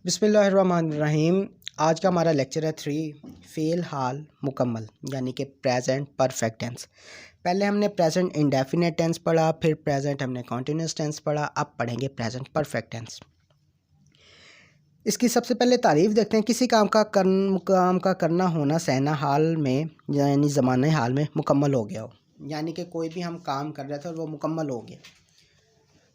बिस्मिल्लाहिर्रहमानिर्रहीम। आज का हमारा लेक्चर है 3 फ़ेल हाल मुकम्मल यानी कि प्रेजेंट परफेक्ट टेंस। पहले हमने प्रेजेंट इंडेफिनिट टेंस पढ़ा, फिर प्रेजेंट हमने कॉन्टिन्यूस टेंस पढ़ा, अब पढ़ेंगे प्रेजेंट परफेक्ट टेंस। इसकी सबसे पहले तारीफ़ देखते हैं। किसी काम का करना होना सहना हाल में यानी ज़माने हाल में मुकम्मल हो गया हो, यानी कि कोई भी हम काम कर रहे थे और वो मुकम्मल हो गया।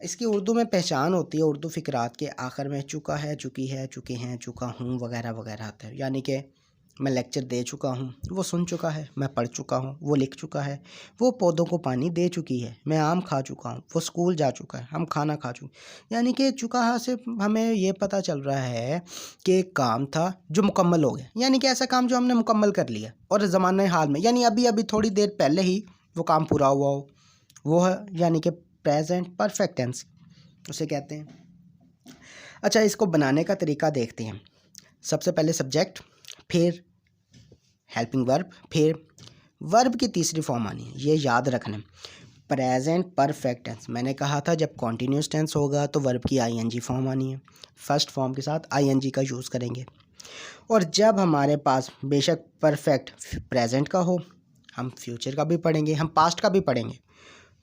इसकी उर्दू में पहचान होती है। उर्दू फ़िक़रात के आखिर में चुका है, चुकी है, चुके हैं, चुका हूँ वगैरह वगैरह आता है। यानी कि मैं लेक्चर दे चुका हूँ, वो सुन चुका है, मैं पढ़ चुका हूँ, वो लिख चुका है, वो पौधों को पानी दे चुकी है, मैं आम खा चुका हूँ, वो स्कूल जा चुका है, हम खाना खा चुके। यानी कि चुका से हमें ये पता चल रहा है कि एक काम था जो मुकम्मल हो गया, यानी कि ऐसा काम जो हमने मुकम्मल कर लिया और ज़माने हाल में यानी अभी अभी थोड़ी देर पहले ही वो काम पूरा हुआ हो, वो है यानी कि प्रेजेंट परफेक्ट टेंस उसे कहते हैं। अच्छा, इसको बनाने का तरीका देखते हैं। सबसे पहले सब्जेक्ट, फिर हेल्पिंग वर्ब, फिर वर्ब की तीसरी फॉर्म आनी है। ये याद रखना। प्रेजेंट परफेक्ट टेंस मैंने कहा था जब कॉन्टिन्यूस टेंस होगा तो वर्ब की आईएनजी फॉर्म आनी है। फर्स्ट फॉर्म के साथ आईएनजी का यूज़ करेंगे। और जब हमारे पास बेशक परफेक्ट प्रेजेंट का हो, हम फ्यूचर का भी पढ़ेंगे, हम पास्ट का भी पढ़ेंगे,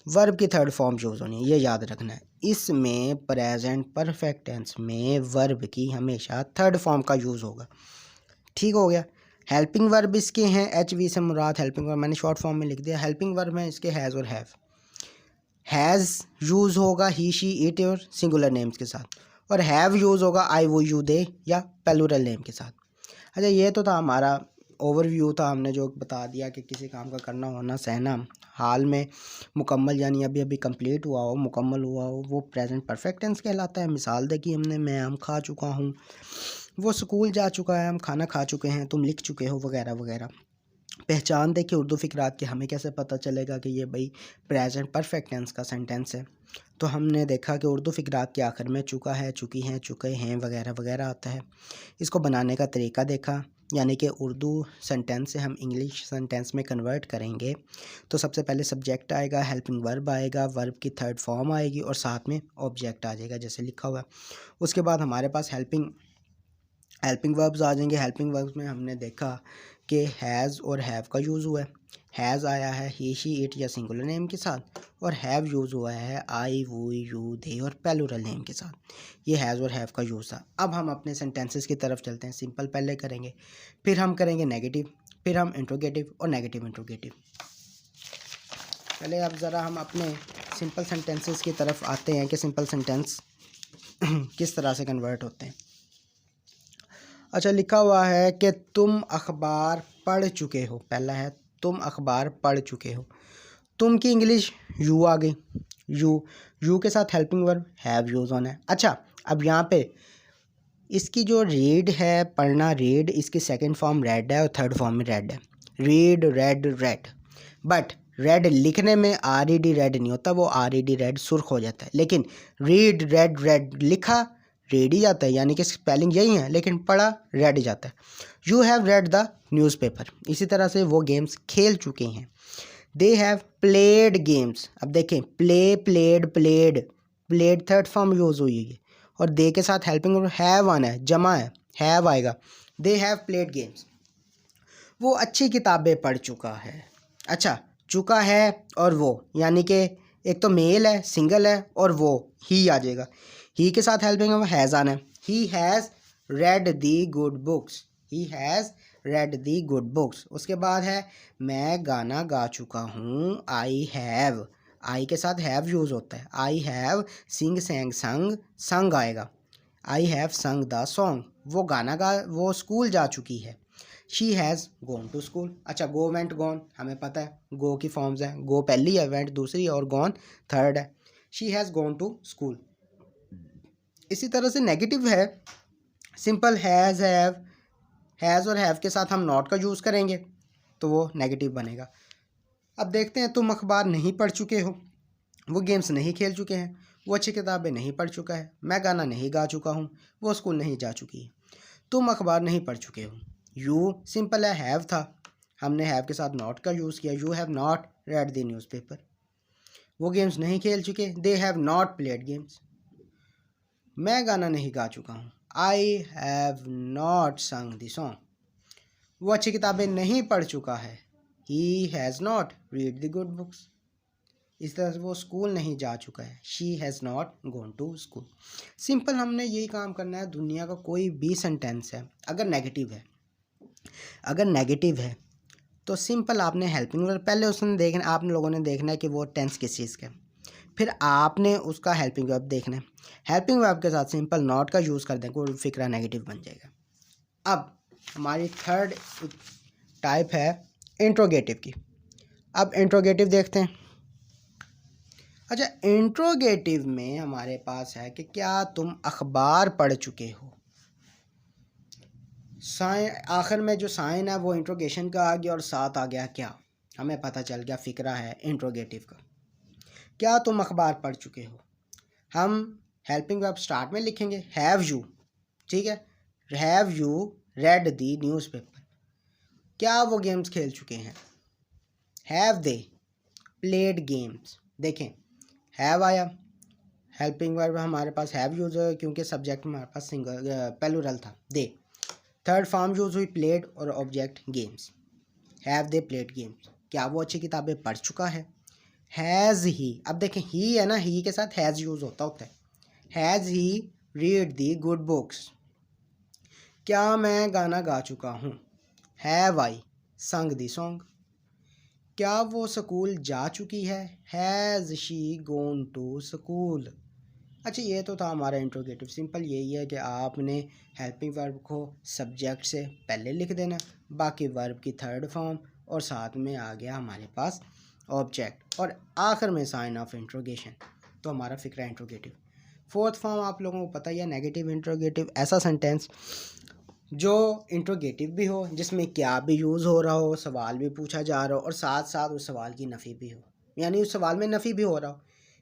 वर्ब की थर्ड फॉर्म यूज़ होनी है। ये याद रखना है। इसमें प्रेजेंट परफेक्ट टेंस में वर्ब की हमेशा थर्ड फॉर्म का यूज़ होगा। ठीक हो गया। हेल्पिंग वर्ब इसके हैं, एच वी से मुराद हेल्पिंग वर्ब मैंने शॉर्ट फॉर्म में लिख दिया। हेल्पिंग वर्ब है इसके हैज़ और हैव। हैज़ यूज़ होगा ही शी इट और सिंगुलर नेम्स के साथ, और हैव यूज़ होगा आई वो यू दे या प्लूरल नेम के साथ। अच्छा, ये तो था हमारा ओवरव्यू था। हमने जो बता दिया कि किसी काम का करना होना सहना हाल में मुकम्मल यानी अभी अभी कंप्लीट हुआ हो, मुकम्मल हुआ हो, वो प्रेजेंट परफेक्ट टेंस कहलाता है। मिसाल देखी हमने, मैं आम खा चुका हूँ, वो स्कूल जा चुका है, हम खाना खा चुके हैं, तुम लिख चुके हो वगैरह वगैरह। पहचान देखिए उर्दू फ़िक़रात के, हमें कैसे पता चलेगा कि ये भाई प्रेजेंट परफेक्ट टेंस का सेंटेंस है। तो हमने देखा कि उर्दू फ़िक़रात के आखिर में चुका है, चुकी हैं, चुके हैं वगैरह वगैरह आता है। इसको बनाने का तरीका देखा, यानी कि उर्दू सेंटेंस से हम इंग्लिश सेंटेंस में कन्वर्ट करेंगे तो सबसे पहले सब्जेक्ट आएगा, हेल्पिंग वर्ब आएगा, वर्ब की थर्ड फॉर्म आएगी और साथ में ऑब्जेक्ट आ जाएगा जैसे लिखा हुआ है। उसके बाद हमारे पास हेल्पिंग वर्ब्स आ जाएंगे। हेल्पिंग वर्ब्स में हमने देखा कि हैज़ और हैव का यूज़ हुआ है। हैज़ आया है ही शी इट या सिंगुलर नेम के साथ, और हैव यूज़ हुआ है आई वो यू दे और प्लूरल नेम के साथ। ये हैज़ और हैव का यूज़ था। अब हम अपने सेंटेंसेस की तरफ चलते हैं। सिंपल पहले करेंगे, फिर हम करेंगे नेगेटिव, फिर हम इंट्रोगेटिव और नेगेटिव इंट्रोगेटिव। पहले अब ज़रा हम अपने सिंपल सेंटेंसेस की तरफ आते हैं कि सिंपल सेंटेंस किस तरह से कन्वर्ट होते हैं। अच्छा, लिखा हुआ है कि तुम अखबार पढ़ चुके हो। पहला है तुम अखबार पढ़ चुके हो। तुम की इंग्लिश यू आ गई। यू के साथ हेल्पिंग वर्ब हैव यूज़ होना है। अच्छा, अब यहाँ पे इसकी जो रीड है, पढ़ना रीड, इसकी सेकंड फॉर्म रेड है और थर्ड फॉर्म में रेड है। Read red red, but red लिखने में आर ई डी रेड नहीं होता, वो आर ई डी रेड सुर्ख हो जाता है। लेकिन रीड रेड रेड लिखा रेड ही जाता है, यानी कि स्पेलिंग यही है लेकिन पढ़ा रेड जाता है। You have read the newspaper. इसी तरह से वो गेम्स खेल चुके हैं। They have played games. अब देखें, play played played, played third form use हुई है और दे के साथ हेल्पिंग हैव आना है, जमा है, हैव आएगा। They have played games. वो अच्छी किताबें पढ़ चुका है। अच्छा, चुका है और वो, यानी कि एक तो मेल है, सिंगल है, और वो ही आ जाएगा। ही के साथ हेल्पिंग हैज़ आना है। He has red the good books. He has red the good books. उसके बाद है मैं गाना गा चुका हूँ। आई हैव, आई के साथ हैव यूज़ होता है। I have Singh सैंग sung, sung आएगा। I have sung the song. वो गाना गा, वो स्कूल जा चुकी है। She has gone to school. अच्छा, गो वेंट गॉन हमें पता है, गो की फॉर्म्स हैं, गो पहली है, वेंट दूसरी और गॉन थर्ड है। She has gone to school. इसी तरह से नेगेटिव है, सिंपल हैज़ हैव, हैज़ और हैव के साथ हम नॉट का यूज़ करेंगे तो वो नेगेटिव बनेगा। अब देखते हैं, तुम अखबार नहीं पढ़ चुके हो। वो गेम्स नहीं खेल चुके हैं। वो अच्छी किताबें नहीं पढ़ चुका है। मैं गाना नहीं गा चुका हूँ। वो स्कूल नहीं जा चुकी है। तुम अखबार नहीं पढ़ चुके हो। यू सिंपल है, हैव था, हमने हैव के साथ नॉट का यूज़ किया। You have not read the newspaper. वो गेम्स नहीं खेल चुके। They have not played games. मैं गाना नहीं गा चुका हूँ। I have not sung the song, वो अच्छी किताबें नहीं पढ़ चुका है। He has not read the good books, इस तरह से वो स्कूल नहीं जा चुका है। She has not gone to school. Simple हमने यही काम करना है। दुनिया का कोई भी सेंटेंस है अगर नेगेटिव है तो सिंपल आपने हेल्पिंग वर्ब पहले उसने देखना, आप लोगों ने देखना है कि वो टेंस किस चीज़ का है, फिर आपने उसका हेल्पिंग वर्ब देखना है। हेल्पिंग वर्ब के साथ सिंपल नॉट का यूज़ कर दें, कोई फिक्रा नेगेटिव बन जाएगा। अब हमारी थर्ड टाइप है इंट्रोगेटिव की। अब इंट्रोगेटिव देखते हैं। अच्छा, इंट्रोगेटिव में हमारे पास है कि क्या तुम अखबार पढ़ चुके हो। साइन आखिर में जो साइन है वो इंट्रोगेशन का आ गया और साथ आ गया क्या, हमें पता चल गया फिक्रा है इंट्रोगेटिव का। क्या तुम अखबार पढ़ चुके हो। हम हेल्पिंग वर्ब स्टार्ट में लिखेंगे हैव यू, ठीक है। Have you read the newspaper, क्या वो गेम्स खेल चुके हैं। हैव दे प्लेड गेम्स, देखें हैव आया, हेल्पिंग वर्ब हमारे पास हैव यूज है क्योंकि सब्जेक्ट हमारे पास सिंगल प्लूरल था दे। थर्ड फॉर्म यूज हुई प्लेड और object games. Have they played games, क्या वो अच्छी किताबें पढ़ चुका है। हैज़ ही, अब देखें ही है ना, ही के साथ हैज़ यूज़ होता है। Has he read the good books, क्या मैं गाना गा चुका हूँ। हैव आई संग दी सॉन्ग, क्या वो स्कूल जा चुकी है। Has she gone to school. अच्छा, ये तो था हमारा इंट्रोगेटिव। सिंपल यही है कि आपने हेल्पिंग वर्ब को सब्जेक्ट से पहले लिख देना, बाकी वर्ब की थर्ड फॉर्म और साथ में आ गया हमारे पास ऑब्जेक्ट और आखिर में साइन ऑफ इंट्रोगेशन, तो हमारा फिक्रा इंट्रोगेटिव। फोर्थ फॉर्म आप लोगों को पता ही है नेगेटिव इंट्रोगेटिव, ऐसा सेंटेंस जो इंट्रोगेटिव भी हो, जिसमें क्या भी यूज़ हो रहा हो, सवाल भी पूछा जा रहा हो और साथ साथ उस सवाल की नफ़ी भी हो, यानी उस सवाल में नफ़ी भी हो रहा हो।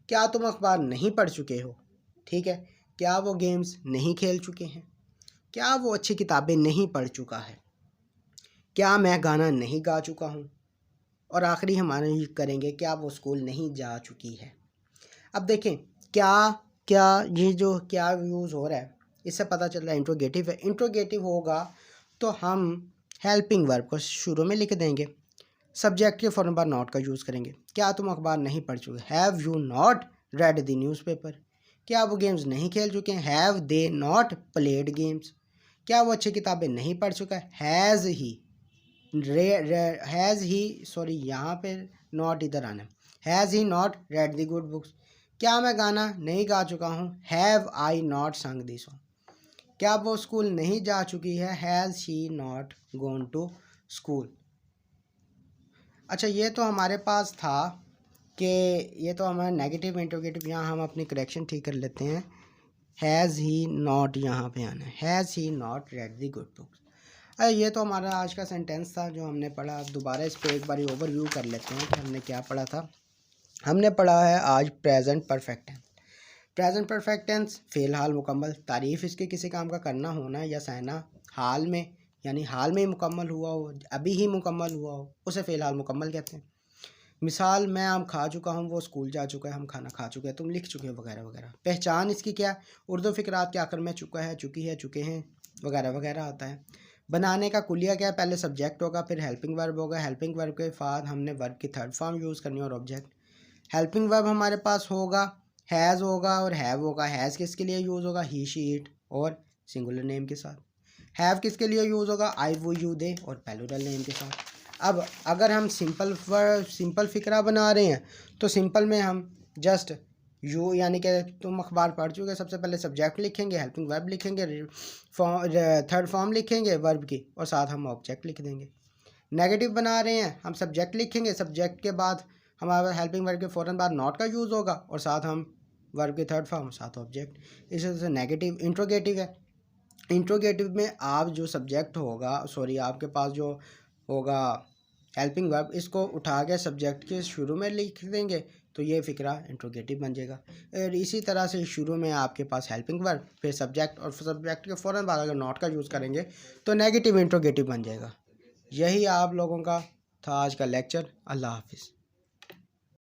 क्या तुम अखबार नहीं पढ़ चुके हो, ठीक है। क्या वो गेम्स नहीं खेल चुके हैं। क्या वो अच्छी किताबें नहीं पढ़ चुका है। क्या मैं गाना नहीं गा चुका हूँ। और आखिरी हमारे ये करेंगे क्या वो स्कूल नहीं जा चुकी है। अब देखें क्या क्या ये जो क्या यूज़ हो रहा है इससे पता चल रहा है इंट्रोगेटिव है। इंट्रोगेटिव होगा तो हम हेल्पिंग वर्ब को शुरू में लिख देंगे, सब्जेक्ट के फौरन बाद नॉट का यूज़ करेंगे। क्या तुम अखबार नहीं पढ़ चुके। Have you not read the newspaper, क्या वो गेम्स नहीं खेल चुके हैं। Have they not played games, क्या वो अच्छी किताबें नहीं पढ़ चुका है। हैज़ ही सॉरी यहाँ पे नॉट इधर आना है। Has he not read the good books, क्या मैं गाना नहीं गा चुका हूँ। Have I not sung the song, क्या वो स्कूल नहीं जा चुकी है। Has she not gone to school. अच्छा, ये तो हमारे पास था कि ये तो हमारा नेगेटिव इंट्रोगेटिव। यहाँ हम अपनी करेक्शन ठीक कर लेते हैं। हैज़ ही नॉट यहाँ पे आना है, has he not read the good books. ये तो हमारा आज का सेंटेंस था जो हमने पढ़ा। अब दोबारा इस पर एक बार ओवरव्यू कर लेते हैं कि हमने क्या पढ़ा था। हमने पढ़ा है आज present perfect tense. Present perfect tense फ़ेल हाल मुकम्मल, तारीफ़ इसके किसी काम का करना होना या सहना हाल में, यानी हाल में ही मुकम्मल हुआ हो, अभी ही मुकम्मल हुआ हो, उसे फ़ेल हाल मुकम्मल कहते हैं। मिसाल मैं आम खा चुका हूँ, वो स्कूल जा चुका है, हम खाना खा चुके हैं, तुम लिख चुके हो, वगैरह वगैरह। पहचान इसकी क्या, उर्दू फ़िक्रात के आखिर में चुका है, चुकी है, चुके हैं, वगैरह वगैरह आता है। बनाने का कुलिया क्या है, पहले सब्जेक्ट होगा फिर हेल्पिंग वर्ब होगा, हेल्पिंग वर्ब के बाद हमने वर्ब की थर्ड फॉर्म यूज़ करनी है और ऑब्जेक्ट। हेल्पिंग वर्ब हमारे पास होगा हैज़ होगा और हैव होगा। हैज़ किसके लिए यूज़ होगा, ही शी इट और सिंगुलर नेम के साथ। हैव किसके लिए यूज़ होगा, आई वो यू दे और प्लूरल नेम के साथ। अब अगर हम सिंपल फिक्रा बना रहे हैं तो सिंपल में हम जस्ट यू यानी कि तुम अखबार पढ़ चुके, सबसे पहले सब्जेक्ट लिखेंगे, हेल्पिंग वर्ब लिखेंगे, थर्ड फॉर्म लिखेंगे वर्ब की और साथ हम ऑब्जेक्ट लिख देंगे। नेगेटिव बना रहे हैं हम सब्जेक्ट लिखेंगे, सब्जेक्ट के बाद हमारे हेल्पिंग वर्ब के फ़ौरन बाद नॉट का यूज़ होगा और साथ हम वर्ब के थर्ड फॉर्म साथ ऑब्जेक्ट। इस वजह से नेगेटिव इंट्रोगेटिव है। इंट्रोगेटिव में आप जो सब्जेक्ट होगा आपके पास जो होगा हेल्पिंग वर्ब, इसको उठा के सब्जेक्ट के शुरू में लिख देंगे तो ये फिक्रा इंट्रोगेटिव बन जाएगा। और इसी तरह से शुरू में आपके पास हेल्पिंग वर्ब फिर सब्जेक्ट और सब्जेक्ट के फ़ौरन बाद अगर नॉट का यूज़ करेंगे तो नेगेटिव इंट्रोगेटिव बन जाएगा। यही आप लोगों का था आज का लेक्चर। अल्लाह हाफिज़।